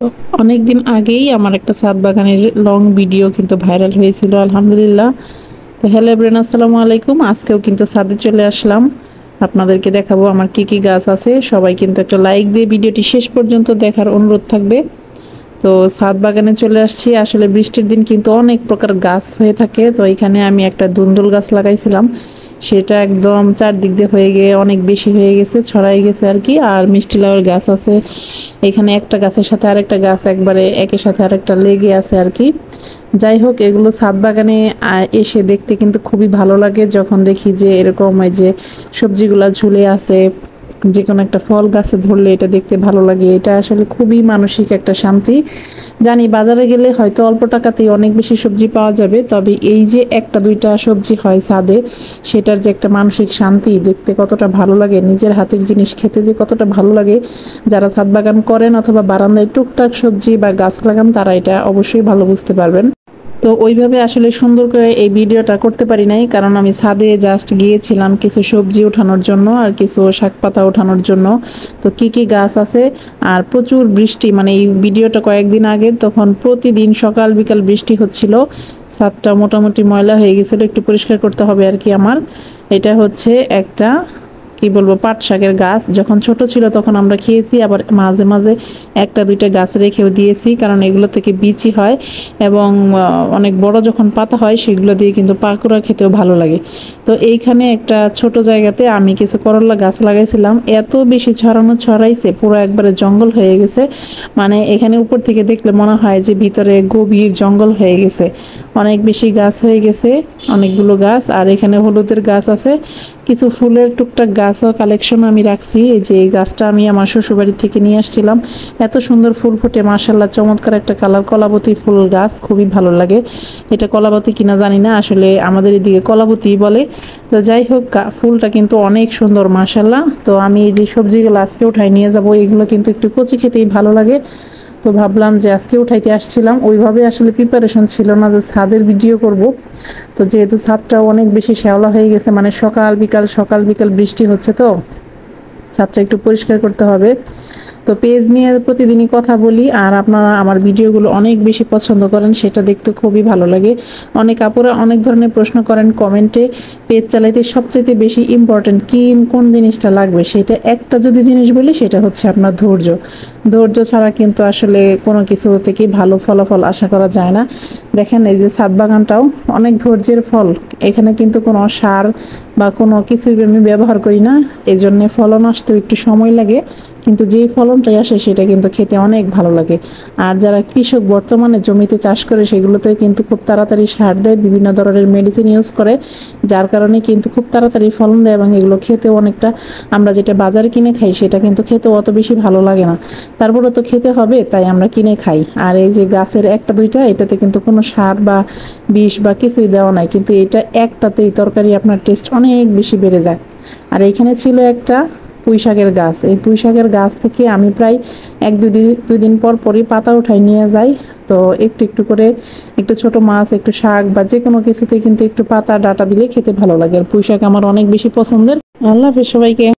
তো অনেকদিন আগেই আমার একটা ছাদ বাগানের লং ভিডিও কিন্তু ভাইরাল হয়েছিল, আলহামদুলিল্লাহ। তো হ্যালো এভরিওয়ান, আসসালামু আলাইকুম। আজকেও কিন্তু ছাদে চলে আসলাম, আপনাদেরকে দেখাবো আমার কি কি গাছ আছে। সবাই কিন্তু একটা লাইক দিয়ে ভিডিওটি শেষ পর্যন্ত দেখার অনুরোধ থাকবে। তো ছাদ বাগানে চলে আসছি। আসলে বৃষ্টির দিন কিন্তু অনেক প্রকার গাছ হয়ে থাকে। তো এখানে আমি একটা দুন্দুল গাছ লাগাইছিলাম, সেটা একদম চারদিক দিয়ে হয়ে গিয়ে অনেক বেশি হয়ে গেছে, ছড়াই গেছে আর কি। আর মিষ্টি লাউয়ের গাছ আছে এখানে, একটা গাছের সাথে আরেকটা গাছ একবারে একের সাথে আরেকটা লেগে আছে আর কি। যাই হোক, এগুলো ছাদ বাগানে এসে দেখতে কিন্তু খুবই ভালো লাগে, যখন দেখি যে এরকম এই যে সবজিগুলা ঝুলে আছে, যে কোনো একটা ফল গাছে ধরলে এটা দেখতে ভালো লাগে। এটা আসলে খুবই মানসিক একটা শান্তি। জানি বাজারে গেলে হয়তো অল্প টাকাতেই অনেক বেশি সবজি পাওয়া যাবে, তবে এই যে একটা দুইটা সবজি হয় ছাদে, সেটার যে একটা মানসিক শান্তি, দেখতে কতটা ভালো লাগে, নিজের হাতের জিনিস খেতে যে কতটা ভালো লাগে। যারা ছাদ বাগান করেন অথবা বারান্দায় টুকটাক সবজি বা গাছ লাগান, তারা এটা অবশ্যই ভালো বুঝতে পারবেন। তো ওইভাবে আসলে সুন্দর করে এই ভিডিওটা করতে পারি নাই, কারণ আমি ছাদে জাস্ট গিয়েছিলাম কিছু সবজি ওঠানোর জন্য আর কিছু শাক পাতা ওঠানোর জন্য। তো কি কি গাছ আছে, আর প্রচুর বৃষ্টি, মানে এই ভিডিওটা কয়েকদিন আগে, তখন প্রতিদিন সকাল বিকাল বৃষ্টি হচ্ছিল। ছাদটা মোটামুটি ময়লা হয়ে গেছিলো, একটু পরিষ্কার করতে হবে আর কি আমার। এটা হচ্ছে একটা কি বলবো পাট শাকের গাছ। যখন ছোট ছিল তখন আমরা খেয়েছি, আবার মাঝে মাঝে একটা দুইটা গাছ রেখেও দিয়েছি, কারণ এগুলো থেকে বিচি হয় এবং অনেক বড় যখন পাতা হয় সেগুলো দিয়ে কিন্তু পাকুড়া খেতেও ভালো লাগে। তো এইখানে একটা ছোট জায়গাতে আমি কিছু করলা গাছ লাগাইছিলাম, এত বেশি ছড়াইছে, পুরো একবারে জঙ্গল হয়ে গেছে। মানে এখানে উপর থেকে দেখলে মনে হয় যে ভিতরে গভীর জঙ্গল হয়ে গেছে, অনেক বেশি গাছ হয়ে গেছে, অনেকগুলো গাছ। আর এখানে হলুদের গাছ আছে, কিছু ফুলের টুকটাক গাছও কালেকশন আমি রাখছি। এই যে এই গাছটা আমি আমার শ্বশুরবাড়ি থেকে নিয়ে আসছিলাম, এত সুন্দর ফুল ফুটে, মাশাআল্লাহ, চমৎকার একটা কালার, কলাবতী ফুল গাছ, খুবই ভালো লাগে। এটা কলাবতী কিনা জানি না, আসলে আমাদের এদিকে কলাবতী বলে। তো যাই হোক, ফুলটা কিন্তু অনেক সুন্দর, মাশাআল্লাহ। তো আমি এই যে সবজিগুলো আজকে উঠাই নিয়ে যাব, এগুলো কিন্তু একটু কচি খেতেই ভালো লাগে। তো ভাবলাম যে আজকে উঠাইতে আসছিলাম, ওইভাবে আসলে প্রিপারেশন ছিল না যে ছাদের ভিডিও করব। তো যেহেতু ছাদটা অনেক বেশি শ্যাওলা হয়ে গেছে, মানে সকাল বিকাল বৃষ্টি হচ্ছে, তো ছাদটা একটু পরিষ্কার করতে হবে। তো পেজ নিয়ে প্রতিদিনই কথা বলি, আর আপনারা আমার ভিডিওগুলো অনেক বেশি পছন্দ করেন, সেটা দেখতে খুবই ভালো লাগে। অনেক আপুরা অনেক ধরনের প্রশ্ন করেন কমেন্টে, পেজ চালাইতে সবচেয়ে বেশি ইম্পর্টেন্ট কি, কোন জিনিসটা লাগবে, সেটা একটা যদি জিনিস বলি সেটা হচ্ছে আপনার ধৈর্য। ধৈর্য ছাড়া কিন্তু আসলে কোনো কিছু থেকে ভালো ফলাফল আশা করা যায় না। দেখেন এই যে ছাদ বাগানটাও অনেক ধৈর্যের ফল, এখানে কিন্তু কোনো সার বা কোনো কিছুই আমি ব্যবহার করি না, এজন্য ফলন আসতেও একটু সময় লাগে, কিন্তু যেই ফলনটাই আসে সেটা কিন্তু খেতে অনেক ভালো লাগে। আর যারা কৃষক বর্তমানে জমিতে চাষ করে, সেগুলোতে কিন্তু খুব তাড়াতাড়ি সার দেয়, বিভিন্ন ধরনের মেডিসিন ইউজ করে, যার কারণে কিন্তু খুব তাড়াতাড়ি ফলন দেয়, এবং এগুলো খেতেও অনেকটা, আমরা যেটা বাজারে কিনে খাই সেটা কিন্তু খেতেও অত বেশি ভালো লাগে না। তারপরে তো খেতে হবে, তাই আমরা কিনে খাই। আর এই যে গাছের একটা দুইটা, এটাতে কিন্তু কোনো সার বা বিষ বা কিছুই দেওয়া নাই, কিন্তু এটা একটাতেই তরকারি আপনার টেস্ট অনেক বেশি বেড়ে যায়। আর এইখানে ছিল একটা পুঁই শাকের গাছ, এই পুঁই শাকের গাছ থেকে আমি প্রায় এক দুই দিন পর পরই পাতা উঠাই নিয়ে যাই। তো একটু একটু করে, একটু ছোট মাছ, একটু শাক বা যে কোনো কিছুতে কিন্তু একটু পাতা ডাটা দিলে খেতে ভালো লাগে। আর পুঁই শাক আমার অনেক বেশি পছন্দের। আল্লাহ হাফেজ সবাইকে।